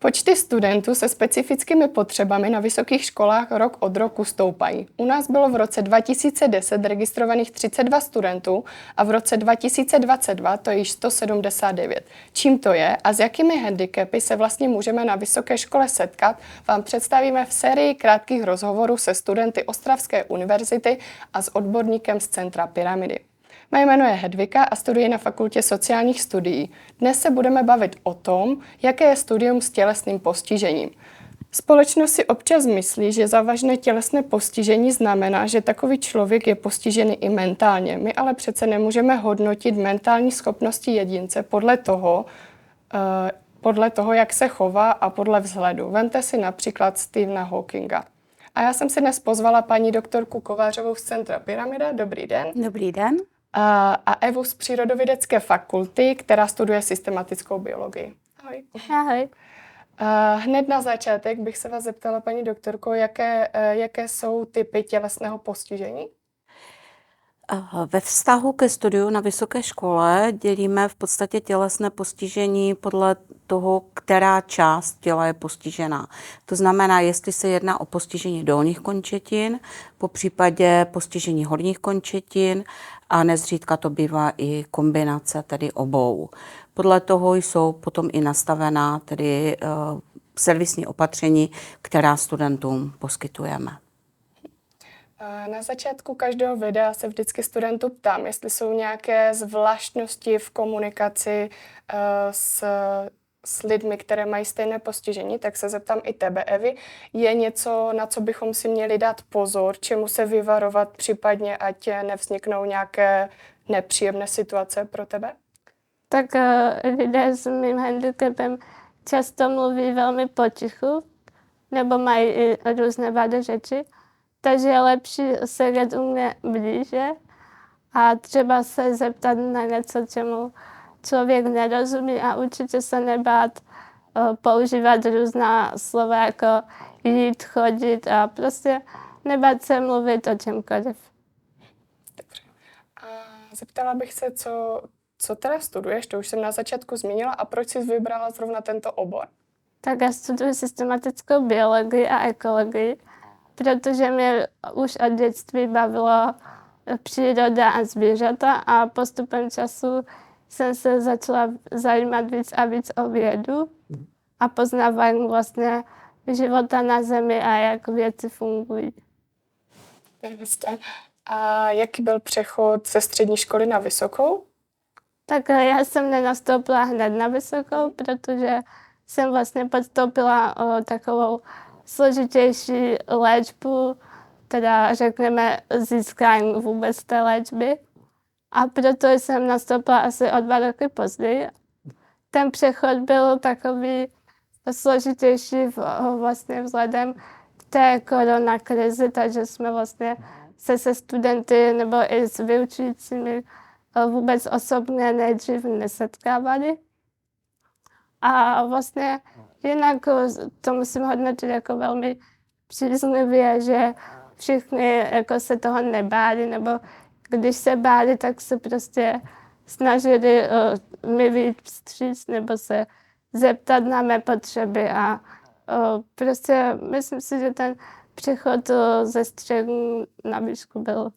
Počty studentů se specifickými potřebami na vysokých školách rok od roku stoupají. U nás bylo v roce 2010 registrovaných 32 studentů a v roce 2022 to již 179. Čím to je a s jakými handicapy se vlastně můžeme na vysoké škole setkat, vám představíme v sérii krátkých rozhovorů se studenty Ostravské univerzity a s odborníkem z Centra Pyramidy. Mé jméno je Hedvika a studuji na Fakultě sociálních studií. Dnes se budeme bavit o tom, jaké je studium s tělesným postižením. Společnost si občas myslí, že závažné tělesné postižení znamená, že takový člověk je postižený i mentálně. My ale přece nemůžeme hodnotit mentální schopnosti jedince podle toho, jak se chová a podle vzhledu. Vemte si například Stephena Hawkinga. A já jsem si dnes pozvala paní doktorku Kovářovou z Centra Pyramida. Dobrý den. Dobrý den. A Evu z Přírodovědecké fakulty, která studuje systematickou biologii. Ahoj. Ahoj. Hned na začátek bych se vás zeptala, paní doktorko, jaké jsou typy tělesného postižení? Ve vztahu ke studiu na vysoké škole dělíme v podstatě tělesné postižení podle toho, která část těla je postižená. To znamená, jestli se jedná o postižení dolních končetin, po případě postižení horních končetin a nezřídka to bývá i kombinace tedy obou. Podle toho jsou potom i nastavená tedy servisní opatření, která studentům poskytujeme. Na začátku každého videa se vždycky studentů ptám, jestli jsou nějaké zvláštnosti v komunikaci s lidmi, které mají stejné postižení, tak se zeptám i tebe, Evi. Je něco, na co bychom si měli dát pozor, čemu se vyvarovat, případně ať nevzniknou nějaké nepříjemné situace pro tebe? Tak lidé s mým handicapem často mluví velmi potichu, nebo mají i různé vady řeči, takže je lepší sedět u mě blíže a třeba se zeptat na něco, čemu člověk nerozumí a určitě se nebát používat různá slova jako jít, chodit a prostě nebát se mluvit o čemkoliv. Dobře. A zeptala bych se, co teda studuješ, to už jsem na začátku zmínila, a proč jsi vybrala zrovna tento obor? Tak já studuji systematickou biologii a ekologii, protože mě už od dětství bavilo příroda a zvířata a postupem času jsem se začala zajímat víc a víc o vědu a poznávání vlastně života na Zemi a jak věci fungují. A jaký byl přechod ze střední školy na vysokou? Tak já jsem nenastoupila hned na vysokou, protože jsem vlastně podstoupila takovou složitější léčbu, teda řekneme získání vůbec té léčby. A proto jsem nastoupila asi o 2 roky později. Ten přechod byl takový složitější vlastně vzhledem k té koronakrizi, takže jsme vlastně se studenty nebo i s vyučujícími vůbec osobně nejdřív nesetkávali. A vlastně jinak to musím hodnotit jako velmi příznivě, že všichni jako se toho nebáli, nebo když se báli, tak se prostě snažili mi vyjít vstříc nebo se zeptat na mé potřeby a prostě myslím si, že ten přechod ze střední na výšku byl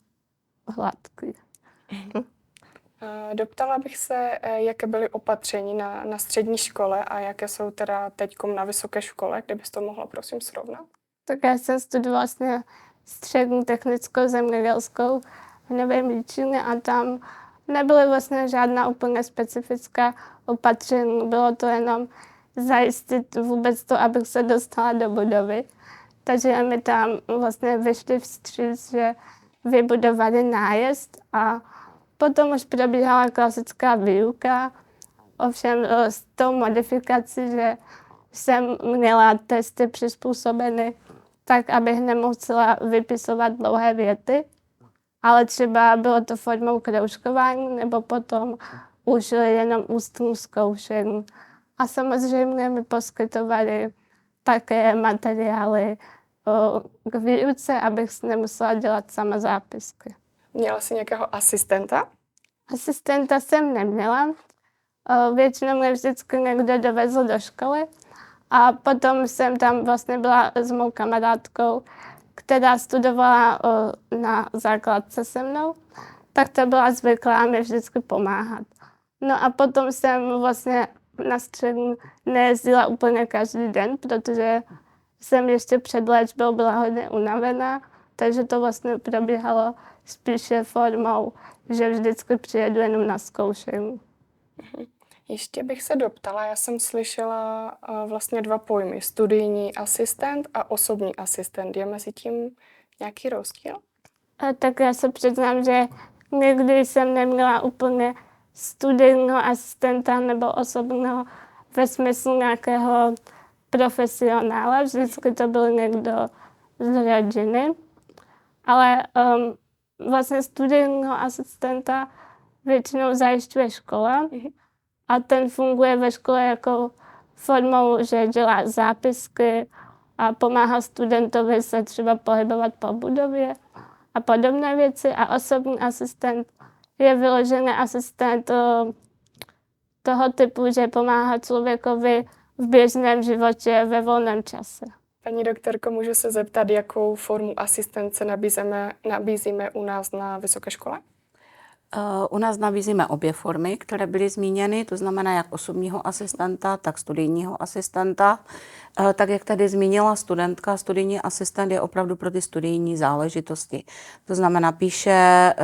hladký. Doptala bych se, jaké byly opatření na střední škole a jaké jsou teda teďkom na vysoké škole, kdybys to mohla prosím srovnat? Tak já jsem studovala vlastně střední technickou zemědělskou v Novém Jičíně a tam nebyly vlastně žádná úplně specifická opatření. Bylo to jenom zajistit vůbec to, abych se dostala do budovy. Takže mi tam vlastně vyšli vstříc, že vybudovali nájezd a potom už probíhala klasická výuka, ovšem s tou modifikací, že jsem měla testy přizpůsobeny tak, abych nemusela vypisovat dlouhé věty, ale třeba bylo to formou kroužkování nebo potom už jenom ústní zkoušení. A samozřejmě mi poskytovali také materiály k výuce, abych nemusela dělat sama zápisky. Měla jsi nějakého asistenta? Asistenta jsem neměla. Většinou mě vždycky někdo dovezl do školy A potom jsem tam vlastně byla s mou kamarádkou, která studovala na základce se mnou, tak to byla zvyklá mi vždycky pomáhat. No a potom jsem vlastně na střední nejezdila úplně každý den, protože jsem ještě před léčbou byla hodně unavená, takže to vlastně probíhalo spíše formou, že vždycky přijedu jenom na zkoušení. Ještě bych se doptala, já jsem slyšela vlastně 2 pojmy, studijní asistent a osobní asistent. Je mezi tím nějaký rozdíl? Tak já se přiznám, že nikdy jsem neměla úplně studijního asistenta nebo osobního ve smyslu nějakého profesionála. Vždycky to byl někdo z rodiny. Ale vlastně studijního asistenta většinou zajišťuje škola a ten funguje ve škole jako formou, že dělá zápisky a pomáhá studentovi se třeba pohybovat po budově a podobné věci. A osobní asistent je vyložený asistent toho typu, že pomáhá člověkovi v běžném životě ve volném čase. Paní doktorko, můžu se zeptat, jakou formu asistence nabízíme u nás na vysoké škole? U nás nabízíme obě formy, které byly zmíněny, to znamená jak osobního asistenta, tak studijního asistenta. Tak jak tady zmínila studentka, studijní asistent je opravdu pro ty studijní záležitosti. To znamená píše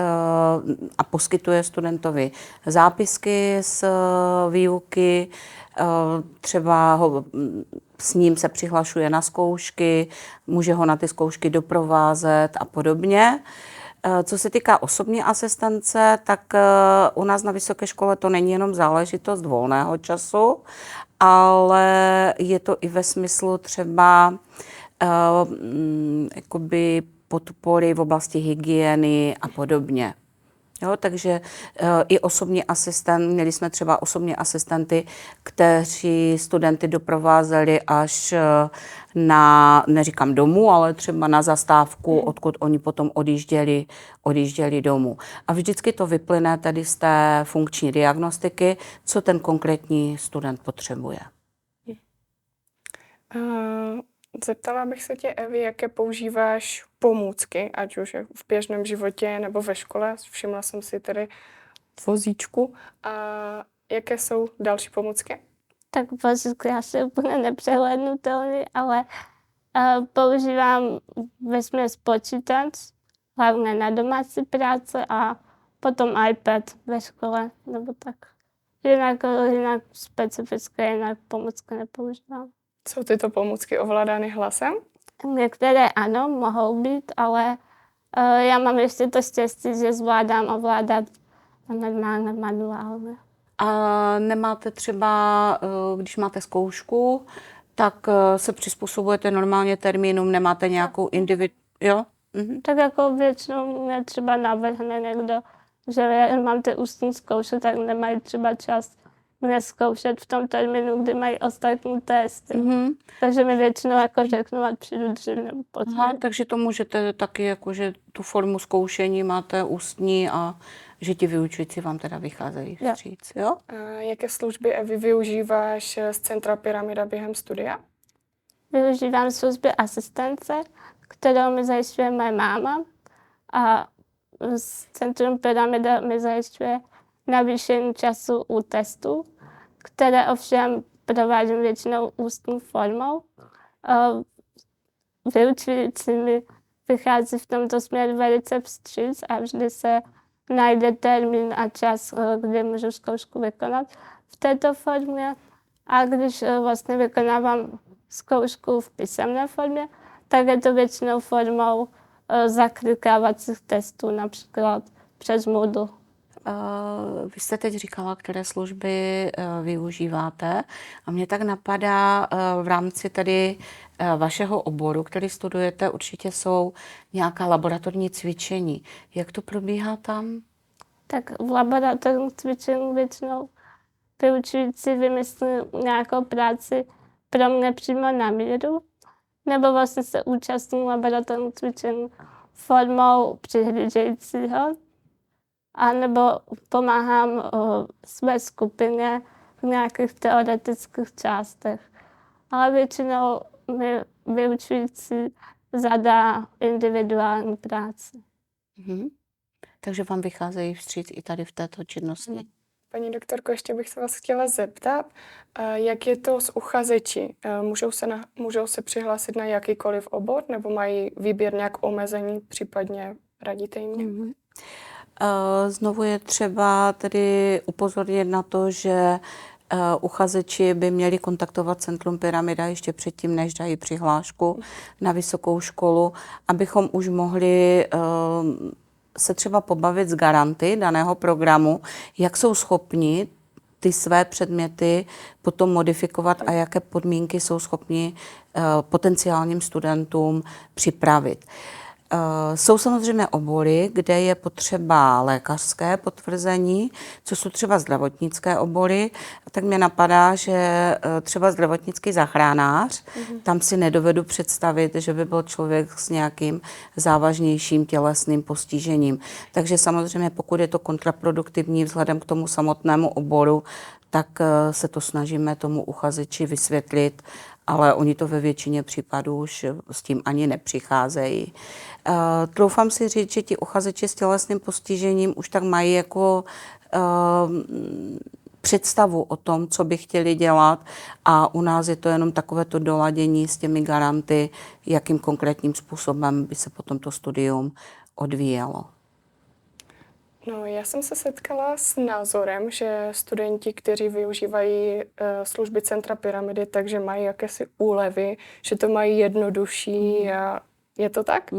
a poskytuje studentovi zápisky z výuky, třeba s ním se přihlašuje na zkoušky, může ho na ty zkoušky doprovázet a podobně. Co se týká osobní asistence, tak u nás na vysoké škole to není jenom záležitost volného času, ale je to i ve smyslu třeba jakoby podpory v oblasti hygieny a podobně. Jo, takže i osobní asistent, měli jsme třeba osobní asistenty, kteří studenty doprovázeli až na, neříkám domů, ale třeba na zastávku, odkud oni potom odjížděli domů. A vždycky to vyplyne tady z té funkční diagnostiky, co ten konkrétní student potřebuje. Zeptala bych se tě, Evi, jaké používáš pomůcky, ať už v běžném životě nebo ve škole. Všimla jsem si tedy vozíčku. A jaké jsou další pomůcky? Tak vozík asi úplně nepřehlednutelný, ale používám vesměs počítač, hlavně na domácí práce a potom iPad ve škole, nebo tak. Jinak specifické, jinak pomůcky nepoužívám. Jsou tyto pomůcky ovládány hlasem? Některé ano, mohou být, ale já mám ještě to štěstí, že zvládám ovládat normálně manuálně. A nemáte třeba, když máte zkoušku, tak se přizpůsobujete normálně termínům, nemáte nějakou jo? Tak jako většinou mě třeba navrhne někdo, že já mám ty ústní zkoušky, tak nemají třeba čas mě zkoušet v tom termínu, kdy mají ostatní testy. Takže mi většinou jako řeknu, ať přijdu dřív nebo později. Takže to můžete taky, jako, že tu formu zkoušení máte ústní a že ti vyučující vám teda vycházejí vstříc, jo? A jaké služby, Evi, využíváš z Centra Pyramida během studia? Využívám služby asistence, kterou mi zajišťuje moje máma, a z Centrum Pyramida mi zajišťuje navýšení času u testů, které ovšem provádím většinou ústní formou. Vyučující mi vychází v tomto směru velice vstříc a vždy se najde termín a čas, kdy můžu zkoušku vykonat v této formě. A když vlastně vykonávám zkoušku v písemné formě, tak je to většinou formou zaklikávacích testů, například přes Moodle. Vy jste teď říkala, které služby využíváte a mě tak napadá v rámci tady vašeho oboru, který studujete, určitě jsou nějaká laboratorní cvičení. Jak to probíhá tam? Tak v laboratorních cvičení většinou vyučující vymyslí nějakou práci pro mě přímo na míru, nebo vlastně se účastní laboratorních cvičení formou přihlížejícího, anebo pomáhám své skupině v nějakých teoretických částech. ale většinou mi vyučující zadá individuální práci. Takže vám vycházejí vstříc i tady v této činnosti. Paní doktorko, ještě bych se vás chtěla zeptat, jak je to s uchazeči? Můžou se přihlásit na jakýkoliv obor, nebo mají výběr nějak omezení, případně radíte jim? Znovu je třeba tedy upozornit na to, že uchazeči by měli kontaktovat Centrum Pyramida ještě předtím, než dají přihlášku na vysokou školu, abychom už mohli se třeba pobavit s garanty daného programu, jak jsou schopni ty své předměty potom modifikovat a jaké podmínky jsou schopni potenciálním studentům připravit. Jsou samozřejmě obory, kde je potřeba lékařské potvrzení, co jsou třeba zdravotnické obory. Tak mě napadá, že třeba zdravotnický záchranář, tam si nedovedu představit, že by byl člověk s nějakým závažnějším tělesným postižením. Takže samozřejmě, pokud je to kontraproduktivní vzhledem k tomu samotnému oboru, tak se to snažíme tomu uchazeči vysvětlit, ale oni to ve většině případů už s tím ani nepřicházejí. Troufám si říct, že ti uchazeči s tělesným postižením už tak mají jako představu o tom, co by chtěli dělat, a u nás je to jenom takovéto doladění s těmi garanty, jakým konkrétním způsobem by se potom to studium odvíjelo. No, já jsem se setkala s názorem, že studenti, kteří využívají služby Centra Pyramidy, takže mají jakési úlevy, že to mají jednodušší. A je to tak?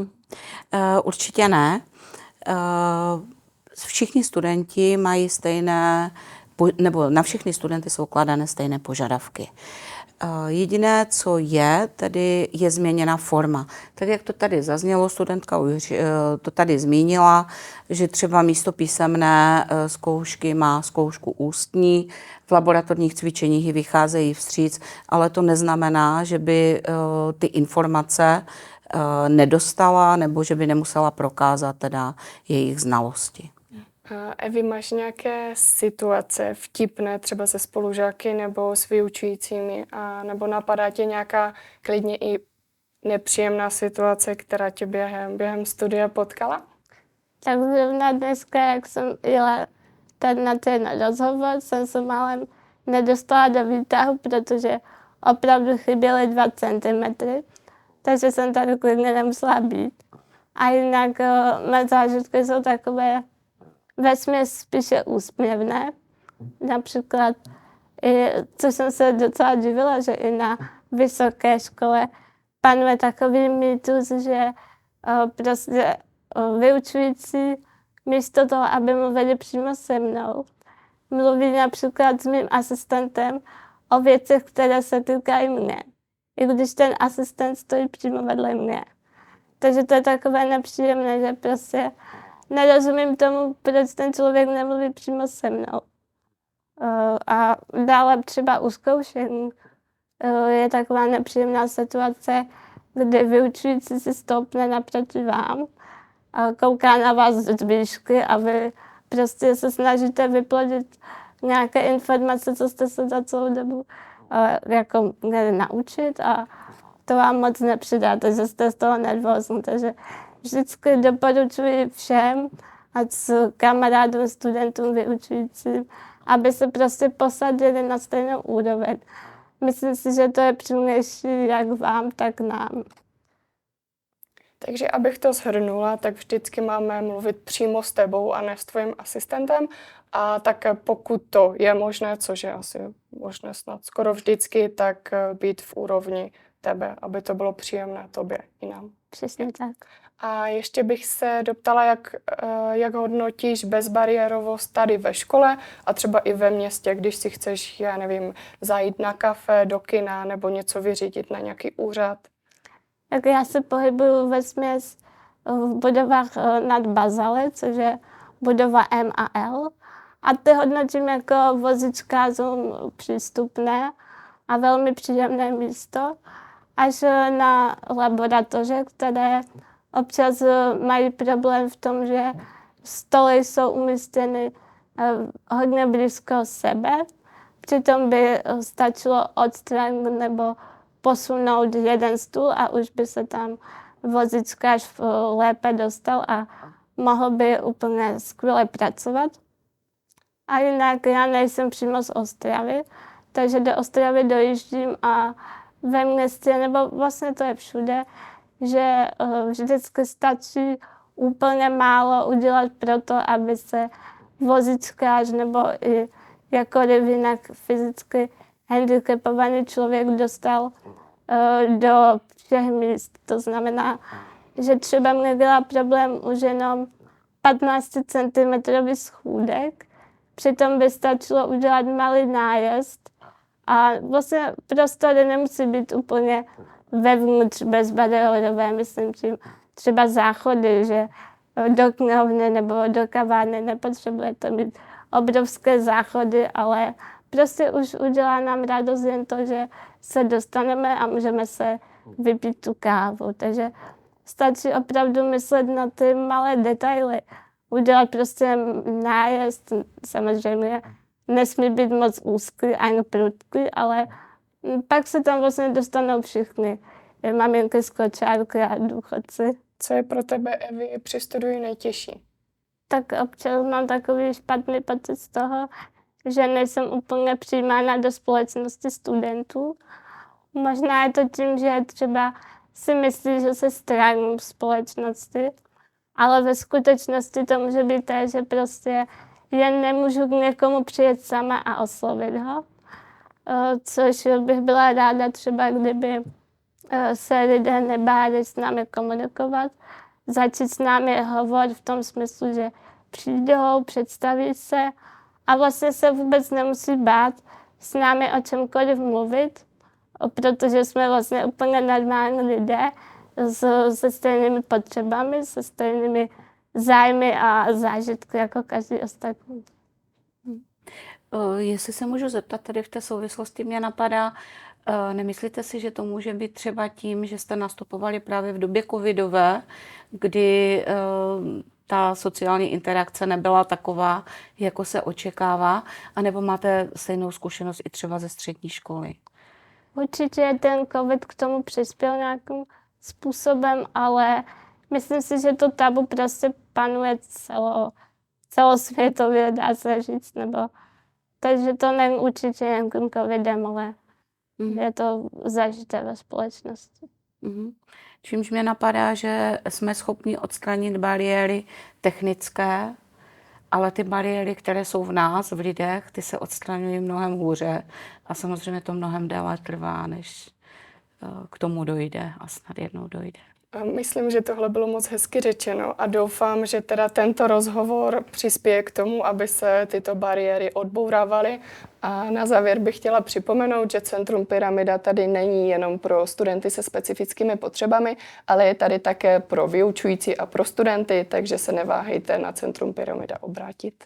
Určitě ne. Všichni studenti mají stejné, nebo na všechny studenty jsou kladené stejné požadavky. Jediné, co je, tedy je změněna forma. Tak jak to tady zaznělo, studentka už to tady zmínila, že třeba místo písemné zkoušky má zkoušku ústní, v laboratorních cvičeních vycházejí vstříc, ale to neznamená, že by ty informace nedostala nebo že by nemusela prokázat teda jejich znalosti. Evi, máš nějaké situace vtipné třeba se spolužáky nebo s vyučujícími, nebo napadá tě nějaká klidně i nepříjemná situace, která tě během studia potkala? Tak zrovna dneska, jak jsem jela na ten rozhovor, jsem se málem nedostala do výtahu, protože opravdu chyběly 2 centimetry, takže jsem tady klidně nemusela být. A jinak mé zážitky jsou takové vesměs spíše úsměvné. Například, co jsem se docela divila, že i na vysoké škole panuje takový mýtus, že prostě vyučující místo toho, aby mluvili přímo se mnou, mluví například s mým asistentem o věcech, které se týkají mě, i když ten asistent stojí přímo vedle mě. Takže to je takové nepříjemné, že prostě nerozumím tomu, proč ten člověk nemluví přímo se mnou. A dále třeba u zkoušení je taková nepříjemná situace, kdy vyučující si stoupne naproti vám a kouká na vás z výšky a vy prostě se snažíte vyplodit nějaké informace, co jste se za celou dobu jako měli naučit, a to vám moc nepřidá, takže jste z toho nervózní. Takže vždycky doporučuji všem, ať s kamarádům, studentům, vyučujícím, aby se prostě posadili na stejnou úroveň. Myslím si, že to je přímější jak vám, tak nám. Takže abych to shrnula, tak vždycky máme mluvit přímo s tebou a ne s tvým asistentem. A také pokud to je možné, což je asi možné snad skoro vždycky, tak být v úrovni tebe, aby to bylo příjemné tobě i nám. Přesně tak. A ještě bych se doptala, jak hodnotíš bezbariérovost tady ve škole a třeba i ve městě, když si chceš, já nevím, zajít na kafe, do kina nebo něco vyřídit na nějaký úřad. Tak já se pohybuju vesměs v budovách nad Bazale, což je budova MAL. A ty hodnotím jako vozíčkářům přístupné a velmi příjemné místo, až na laboratoře, které občas mají problém v tom, že stoly jsou umístěny hodně blízko sebe. Přitom by stačilo odstranit nebo posunout jeden stůl a už by se tam vozíčkář lépe dostal a mohl by úplně skvěle pracovat. A jinak já nejsem přímo z Ostravy, takže do Ostravy dojíždím a ve městě, nebo vlastně to je všude, že vždycky stačí úplně málo udělat pro to, aby se vozíčkář nebo i jakkoliv jinak fyzicky handicapovaný člověk dostal do všech míst. To znamená, že třeba mě dělá problém už jenom 15 cm schůdek, přitom by stačilo udělat malý nájezd a vlastně prostory nemusí být úplně vevnitř bezbariérové, myslím tím třeba záchody, že do knihovny nebo do kavárny nepotřebujete mít obrovské záchody, ale prostě už udělá nám radost jen to, že se dostaneme a můžeme se vypít tu kávu. Takže stačí opravdu myslet na ty malé detaily. Udělat prostě nájezd, samozřejmě nesmí být moc úzký ani prudký, ale pak se tam vlastně dostanou všichni. Maminky z kočárky a důchodci. Co je pro tebe, Evi, při studiu nejtěžší? Tak občas mám takový špatný pocit z toho, že nejsem úplně přijímána do společnosti studentů. Možná je to tím, že třeba si myslí, že se straním v společnosti, ale ve skutečnosti to může být tak, že prostě jen nemůžu k někomu přijet sama a oslovit ho. Což bych byla ráda třeba, kdyby se lidé nebáli s námi komunikovat, začít s námi hovořit v tom smyslu, že přijdou, představí se a vlastně se vůbec nemusí bát s námi o čemkoliv mluvit, protože jsme vlastně úplně normální lidé se stejnými potřebami, se stejnými zájmy a zážitky jako každý ostatní. Jestli se můžu zeptat, tady v té souvislosti mě napadá, nemyslíte si, že to může být třeba tím, že jste nastupovali právě v době covidové, kdy ta sociální interakce nebyla taková, jako se očekává, anebo máte stejnou zkušenost i třeba ze střední školy? Určitě ten covid k tomu přispěl nějakým způsobem, ale myslím si, že to tabu prostě panuje celosvětově, dá se říct, takže to není určitě jen tím covidem, ale je to zažité ve společnosti. Čímž mě napadá, že jsme schopni odstranit bariéry technické, ale ty bariéry, které jsou v nás, v lidech, ty se odstraňují mnohem hůře a samozřejmě to mnohem déle trvá, než k tomu dojde a snad jednou dojde. Myslím, že tohle bylo moc hezky řečeno a doufám, že teda tento rozhovor přispěje k tomu, aby se tyto bariéry odbourávaly. A na závěr bych chtěla připomenout, že Centrum Pyramida tady není jenom pro studenty se specifickými potřebami, ale je tady také pro vyučující a pro studenty, takže se neváhejte na Centrum Pyramida obrátit.